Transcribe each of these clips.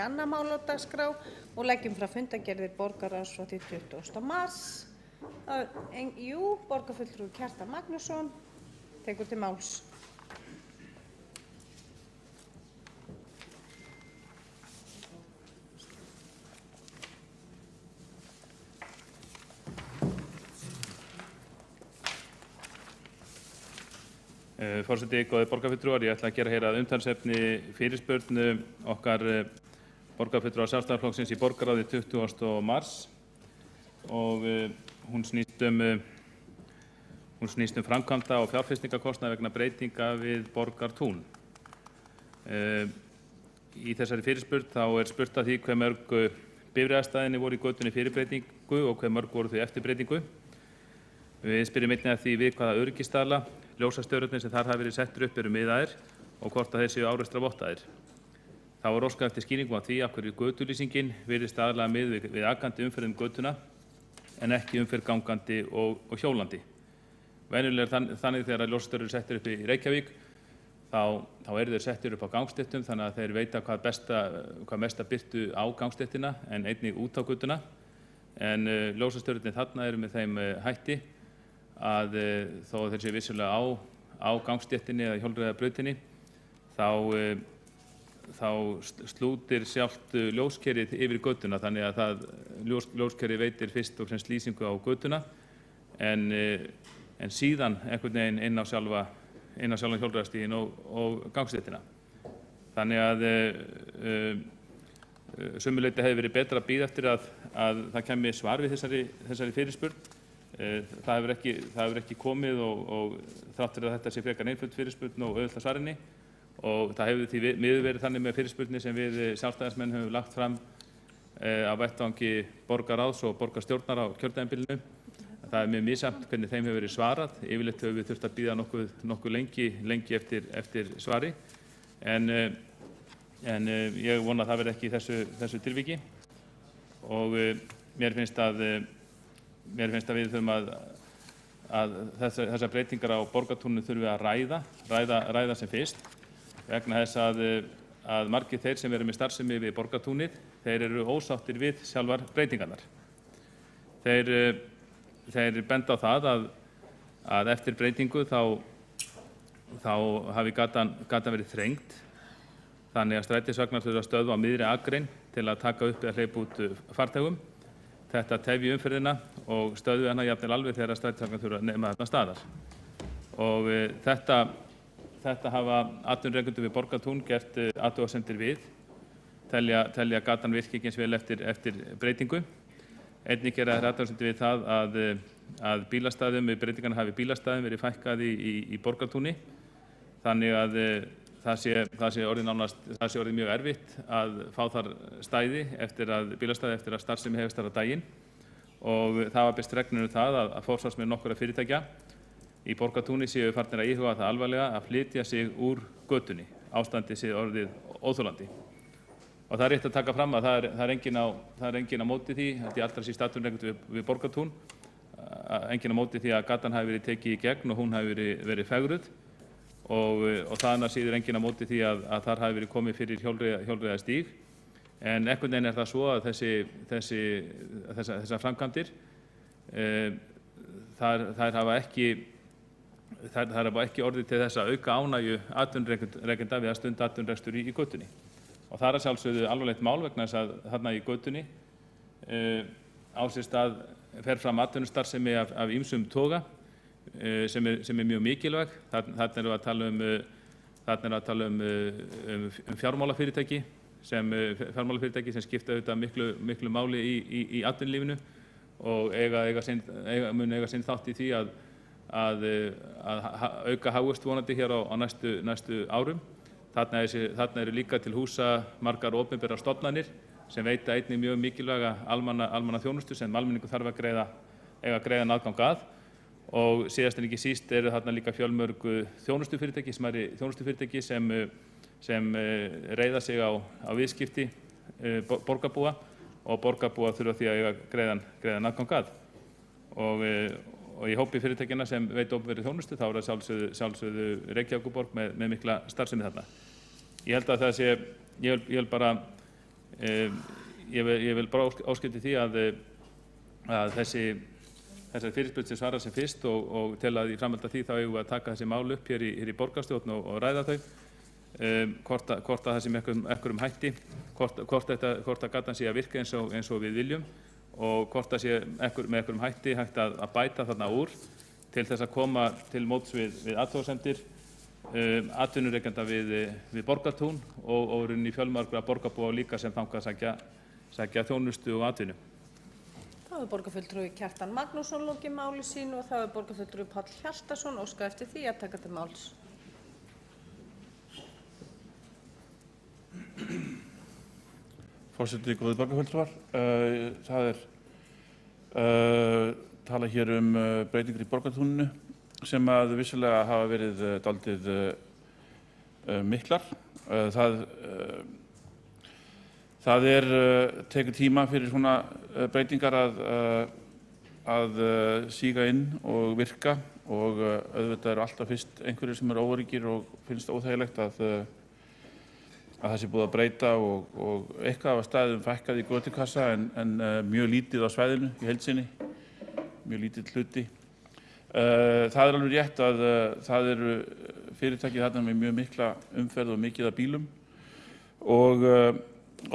Annað mál á dagskrá og leggjum frá fundargerðir borgarráðs frá því 20. mars. Borgarfulltrúi Kjartan Magnússon tekur til máls. Forseti, góðir borgarfulltrúar, ég ætla að gera hér að umtalsefni fyrirspurn okkar borgarfulltrúa Sjálfstæðisflokksins í borgarráði 20. mars og hún snýst um framkvæmda og fjárfestingarkostnað vegna breytinga við Borgartún. Í þessari fyrirspurn þá spurt að því hve mörg bifreiðastæðin voru í götunni fyrir breytingu og hve mörg voru þau eftir breytingu. Við spyrjum einnig að því við hvaða öryggisstaðla ljósastörurnar sem þar hafa verið settur upp eru miðaðir og hvort að þeir séu árekstravottaðir. Þá er óskað eftir skýringum á því af hverju götulýsingin virðist aðallega mið við akandi umferð götuna en ekki umferð gangandi og hjólandi. Venjulega er þannig þegar ljósastörur eru settir upp í Reykjavík þá eru þeir settir upp á gangstéttum þannig að þeir veita hvað mesta birtu á gangstéttina en einnig út á götuna. En ljósastörurnar þarna eru með þeim hætti að þó þeir séu vissulega á gangstéttinni eða hjólreiðabrautinni þá slútir sjálft ljóskerið yfir götuna þannig að ljóskerið veitir fyrst og fremst lýsingu á götuna en síðan einhvern veginn inn á sjálfan hjólreiðastíginn og gangstéttina. Þannig að sömuleyti hefði verið betra að bíða eftir að það kæmi svar við þessari fyrirspurn. Það hefur ekki komið og þrátt fyrir að þetta sé frekar einföld fyrirspurn og auðvelt að svara henni og það hefur því miður verið þannig með fyrirspurnir sem við sjálfstæðismenn höfum lagt fram á vettvangi borgarráðs og borgarstjórnar á kjördæmabilinu. Það er mjög misjafnt hvernig þeim hefur verið svarað. Yfirleitt höfum við þurft að bíða nokkuð lengi eftir svari en ég vona að það verði ekki í þessu tilviki og mér finnst að við þurfum að þessar breytingar á Borgartúninu þurfum við að ræða sem fyrst vegna þess að margir þeir sem eru með starfsemi við Borgartúnið, þeir eru ósáttir við sjálfar breytingarnar. Þeir benda á það að eftir breytingu þá hafi gatan verið þrengd þannig að strætisvagnar þurfa að stöðva á miðri akrein til að taka upp eða hleypa út farþegum. Þetta tefji umferðina og stöðvi hana jafnvel alveg þegar strætisvagnar þurfa að nema þarna staðar. Og þetta hafa atvinnurekendur við Borgartún gert athugasemdir við, telja gatan virki ekki eins vel eftir breytingu. Einnig gera þeir athugasemdir við það að bílastæðum við breytingarna hafi bílastæðum verið fækkað í Borgartúni, þannig að það sé orðið mjög erfitt að fá þar bílastæði eftir að starfsemi hefst þar á daginn og það var birst reglur það að forsvarsmenn nokkurra fyrirtækja í Borgartúni séu farnir að íhuga það alvarlega að flytja sig úr götunni. Ástandið sé orðið óþolandi. Og það er rétt að taka fram að það er enginn á móti því, þetta er allra síst atvinnurekendur við Borgartún, enginn á móti því að gatan hafi verið tekið í gegn og hún hafi verið fegruð. Og það annars síður enginn á móti því að þar hafi verið komið fyrir hjólreiðastíg. En einhvern veginn er það svo að þessar framkvæmdir, þær hafa ekki orðið til þess að auka ánægju atvinnurekenda við að stunda atvinnurekstur í götunni. Og það er að sjálfsögðu alvarlegt mál vegna þess að þarna í götunni á sér stað fer fram atvinnustarfsemi af ýmsum toga sem er mjög mikilvæg. Þarna erum við að tala um fjármálafyrirtæki sem skipta auðvitað miklu máli í atvinnulífinu og munu eiga sinn þátt í því að auka hagvöxt vonandi hér á næstu árum. Þarna eru líka til húsa margar opinberar stofnanir sem veita einnig mjög mikilvæga almannaþjónustu sem almenningur þarf að eiga greiðan aðgang að. Og síðast en ekki síst eru þarna líka fjölmörg smærri þjónustufyrirtæki sem reiða sig á viðskipti borgarbúa og borgarbúa þurfa því að eiga greiðan aðgang að. Og í hópi fyrirtækjanna sem veita opinberri þjónustu þá er það sjálfsögðu Reykjavíkurborg með mikla starfsemi þarna. Ég held að ég vil bara Ég vil bara áskilja því að þessari fyrirspurn sem svara sem fyrst og til að í framhaldi af því þá eigum við að taka þessi mál upp hér í borgarstjórn og ræða þau. Hvort að það sé með einhverjum hætti, hvort að gatan sé að virka eins og við viljum og hvort það sé með einhverjum hætti hægt að bæta þarna úr til þess að koma til móts við athugasemdir atvinnurekenda við Borgartún og í fjölmargra borgarbúa líka sem þangað sækja þjónustu og atvinnu. Þá hefur borgarfulltrúi Kjartan Magnússon lokið máli sínu og þá hefur borgarfulltrúi Páll Hjaltason óskað eftir því að taka til máls. Forseti, góðir borgarfulltrúar. Það tala hér breytingar í Borgartúninu sem að vissulega hafa verið dálítið miklar. Það tekur tíma fyrir svona breytingar að síga inn og virka og auðvitað eru alltaf fyrst einhverjir sem eru óöruggir og finnst óþægilegt að það sé búið að breyta og eitthvað af staðum fækkað í götukassa en mjög lítið á svæðinu í heild sinni, mjög lítill hluti. Það er alveg rétt að það eru fyrirtæki þarna með mjög mikla umferð og mikið af bílum og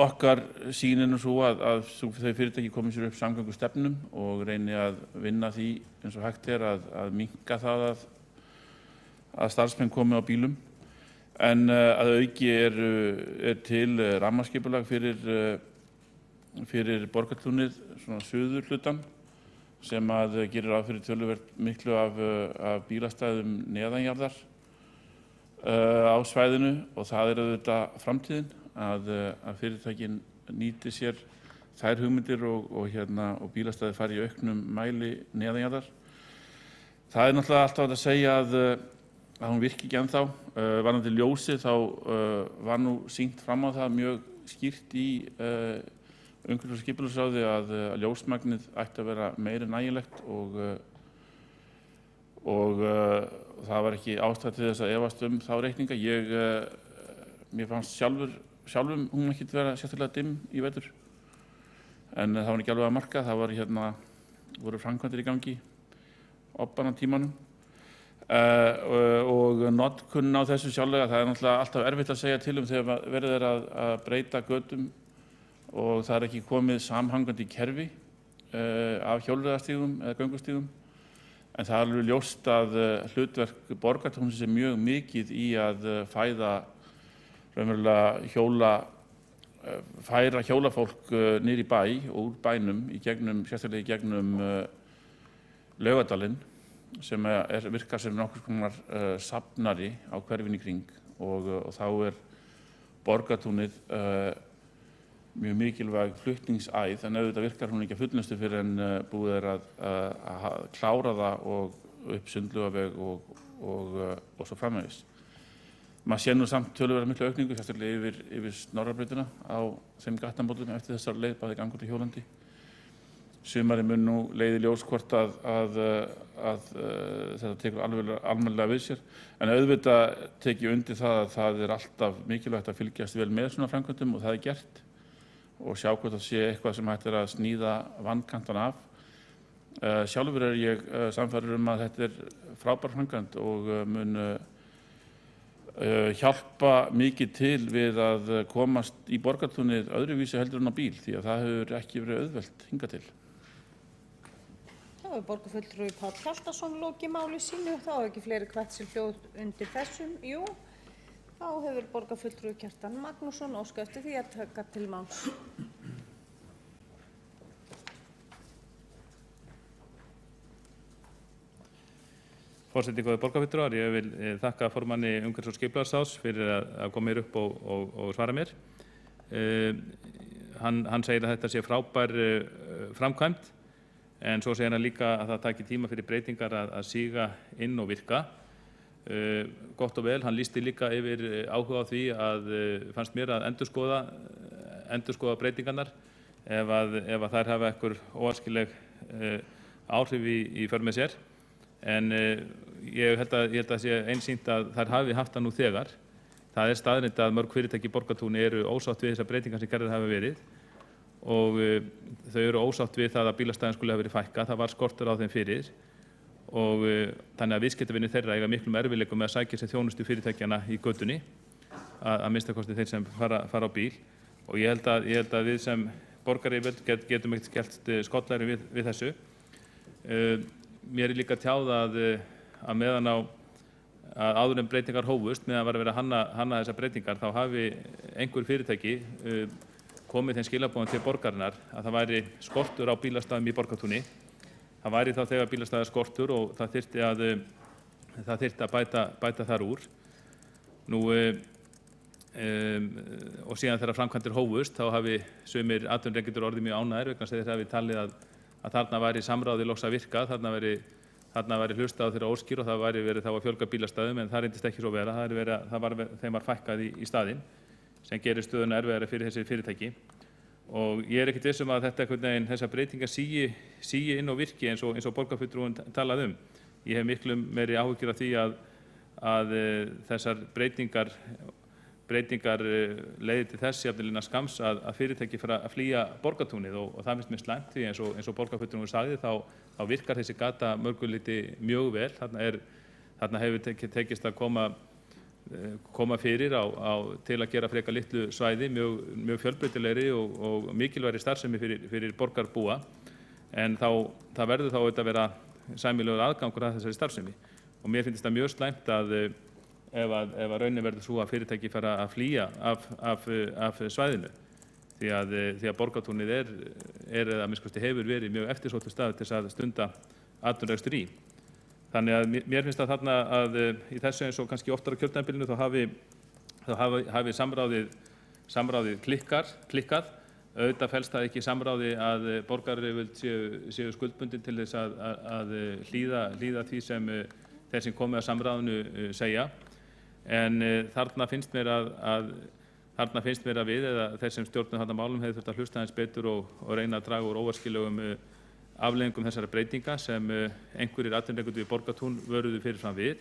okkar sýn er nú svo að þau fyrirtæki komi sér upp samgöngustefnum og reyni að vinna því eins og hægt að minnka það að starfsmenn komi á bílum. En að auki er til rammaskipulag fyrir Borgartúnið, svona suður hlutann, sem að gerir ráð fyrir töluvert miklu af bílastæðum neðanjarðar á svæðinu og það er auðvitað framtíðin að fyrirtækin nýti sér þær hugmyndir og bílastæði fari í auknum mæli neðanjarðar. Það er náttúrulega alltaf hægt að segja að hún virki ekki ennþá. Varðandi ljósið þá var nú sýnt fram á það mjög skýrt í umhverfis- og skipulagsráði að ljósmagnið ætti að vera meira en nægilegt og það var ekki ástæða til þess að efast þá reikninga. Mér fannst sjálfum hún ekkert vera sérstaklega dimm í vetur en það var ekki alveg að marka. Það voru framkvæmdir í gangi obban á tímanum og notkun á þessu sjálflega. Það er náttúrulega alltaf erfitt að segja til þegar verið er að breyta götum og það er ekki komið samhangandi kerfi af hjólreiðastígum eða göngustígum. En það er alveg ljóst að hlutverk Borgartúnsins er mjög mikið í að færa hjólafólk niður í bæ og úr bænum sérstaklega í gegnum Laugardalinn sem virkar sem nokkurs konar safnari á hverfinu í kring og þá er Borgartúnið mjög mikilvæg flutningsæð en auðvitað virkar hún ekki að fullnustu fyrir en búið er að klára það og upp Sundlaugaveg og svo framvegis. Maður sé nú samt töluverða mikla aukningu, sérstaklega yfir Snorrabrautina á þeim gatnamótum eftir þessar leið, bæði gangandi og hjólandi. Sumarið mun nú leiði ljós hvort að þetta tekur almennilega við sér. En auðvitað tek ég undir það að það er alltaf mikilvægt að fylgjast vel með svona framkvæmdum og það er gert og sjá hvort það sé eitthvað sem hægt er að sníða vankantana af. Sjálfur er ég sannfærður að þetta er frábær framkvæmd og mun hjálpa mikið til við að komast í Borgartúnið öðruvísi heldur en á bíl því að það hefur ekki verið auðvelt hingað til. Þá hefur borgarfulltrúi Páll Hjaltason lokið máli sínu. Þá hefur ekki fleiri hvatt sér hljóð undir þessum. Jú, þá hefur borgarfulltrúi Kjartan Magnússon óskað eftir því að taka til máls. Forseti, góðir borgarfulltrúar, ég vil þakka formanni umhverfis- og skipulagsráðs fyrir að koma mér upp og svara mér. Hann segir að þetta sé frábær framkvæmd, en svo segir hann líka að það taki tíma fyrir breytingar að síga inn og virka. Gott og vel, hann lýsti líka yfir áhuga á því að fannst mér að endurskoða breytingarnar ef að þær hafa einhver óæskileg áhrif í för með sér. En ég held að sé einsýnt að þær hafi haft það nú þegar Það staðreynd að mörg fyrirtæki í Borgartúni eru ósátt við þessar breytingar sem gerðar hafa verið og þau eru ósátt við það að bílastæðum skuli hafa verið fækkað. Það var skortur á þeim fyrir og þannig að viðskiptavinir þeirra eiga miklum erfiðleikum með að sækja sér þjónustu fyrirtækjanna í götunni, að minnsta kosti þeir sem fara á bíl. Og ég held að við sem borgaryfirvöld getum ekkert skellt skollaeyrum við þessu. Mér líka tjáð að meðan að áður en breytingar hófust, meðan var að vera að hanna þessar breytingar, þá hafi einhver fyrirtæki komið þeim skilaboðum til borgarinnar að það væri skortur á bílastæðum í Borgartúni. Það væri þá þegar bílastæða skortur og það þyrfti að bæta þar úr. Og síðan þegar framkvæmdir hófust þá hafi sumir atvinnurekendur orðið mjög ánægðir vegna þess að þeir hafi talið að þarna væri samráðið loks að virka, þarna væri hlustað á þeirra óskir og það væri verið þá að fjölga bílastæðum, en það reyndist ekki svo vera. Þeim var fækkað í staðinn sem gerir stöðuna erfiðari fyrir þessi fyrirtæki. Og ég ekkert viss að þessar breytingar sígi inn og virki eins og borgarfulltrúinn talaði um. Ég hef miklu meiri áhyggjur af því að þessar breytingar leiði til þess jafnvel innan skamms að fyrirtæki fara að flýja Borgartúnið og það finnst mér slæmt því eins og borgarfulltrúinn sagði þá virkar þessi gata mörgu leyti mjög vel. Þarna hefur tekist að koma fyrir til að gera frekar litlu svæði mjög fjölbreytilegri og mikilvægri starfsemi fyrir borgarbúa, en það verður þá auðvitað að vera sæmilegur aðgangur að þessari starfsemi. Og mér finnst það mjög slæmt að ef raunin verður svo að fyrirtæki fara að flýja af svæðinu, því að Borgartúnið eða að minnsta kosti hefur verið mjög eftirsóttur staður til að stunda atvinnurekstur í. Þannig að mér finnst að þarna að í þessu eins og kannski oftar á kjörtímabilinu þá hafi samráðið klikkað. Auðvitað felst það ekki í samráði að borgaryfirvöld séu skuldbundin til þess að hlýða því sem þeir sem komið að samráðinu segja. En þarna finnst mér að við eða þeir sem stjórnum þarna málum hefur þurft að hlusta aðeins betur og reyna að draga úr óæskilegum afleiðingum þessara breytinga sem einhverjir atvinnurekendur í Borgartún vöruðu fyrirfram við.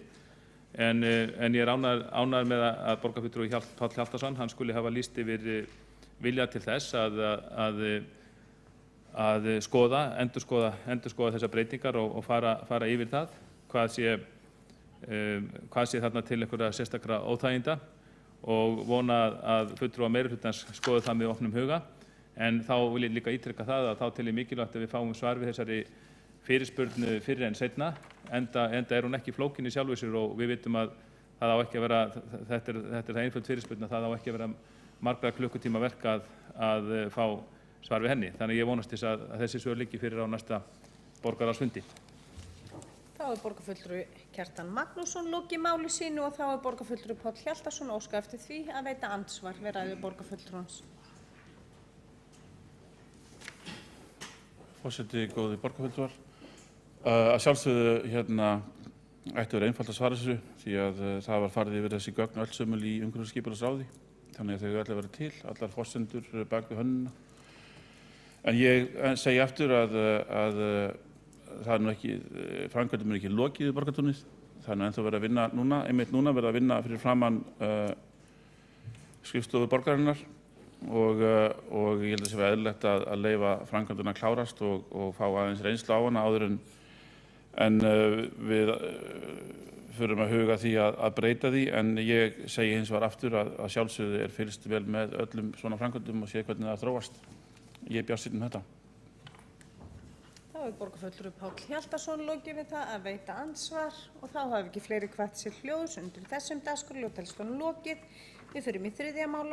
En ég er ánægður með að borgarfulltrúi Páll Hjaltason, hann skuli hafa lýst yfir vilja til þess að endurskoða þessar breytingar og fara yfir það, hvað sé þarna til einhverja sérstakra óþæginda, og vona að fulltrúar meirihlutans skoði það með opnum huga. En þá vil ég líka ítreka það að þá tel ég mikilvægt að við fáum svar við þessari fyrirspurn fyrr en seinna, enda er hún ekki flókin í sjálfu sér og við vitum að það á ekki að vera, þetta er það einföld fyrirspurn að það á ekki að vera margra klukkutíma verk að fá svar við henni. Þannig ég vonast þess að þessi svör liggi fyrir á næsta borgarráðsfundi. Þá er borgarfulltrúi Kjartan Magnússon lokið máli sínu og þá er borgarfulltrúi Páll Hjaltason óskað eftir því að veita andsvar við ræðu borgarfulltrúans. Forseti, góði borgarfulltrúar. Að sjálfsögðu ætti að vera einfalt að svara þessu því að það var farið yfir þessi gögn öll sömul í umhverfisskipulagsráði. Þannig að þau ætla að vera til, allar forsendur bak við hönnuna. En ég segi aftur að það er nú ekki, framkvæmdum ekki lokið í Borgartúnið. Það er nú ennþá verið að vinna núna, einmitt núna verið að vinna fyrir framan skrifstofu borgarinnar og ég held að það sé eðlilegt að leyfa framkvæmduna að klárast og fá aðeins reynslu á hana áður en við förum að huga því að breyta því. En ég segi hins vegar aftur að sjálfsögðu er fylgst vel með öllum svona framkvæmdum og sé hvernig það þróast. Ég er bjartsýnn þetta. Þá er borgarfulltrúi Páll Hjaltason lokið við það að veita andsvar og þá hafa ekki fleiri hvatt sér hljóðs undir þessum dagskrárlið og telst honum lokið. Við förum í þriðja mál.